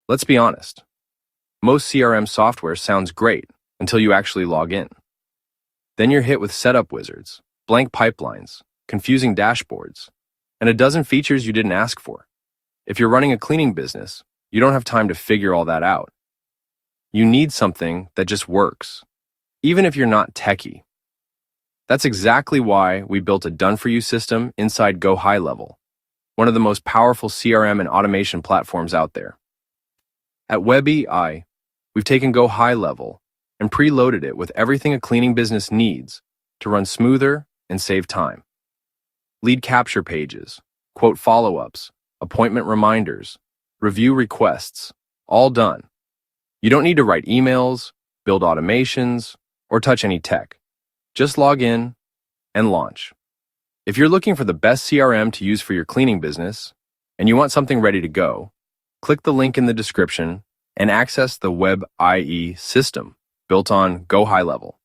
Let's be honest. Most CRM software sounds great until you actually log in. Then you're hit with setup wizards, blank pipelines, confusing dashboards, and a dozen features you didn't ask for. If you're running a cleaning business, you don't have time to figure all that out. You need something that just works, even if you're not techie. That's exactly why we built a done-for-you system inside Go High Level, one of the most powerful CRM and automation platforms out there. At WebEI, we've taken Go High Level and preloaded it with everything a cleaning business needs to run smoother and save time. Lead capture pages, quote follow-ups, appointment reminders, review requests, all done. You don't need to write emails, build automations, or touch any tech. Just log in and launch. If you're looking for the best CRM to use for your cleaning business and you want something ready to go, click the link in the description and access the WebEI system built on Go High Level.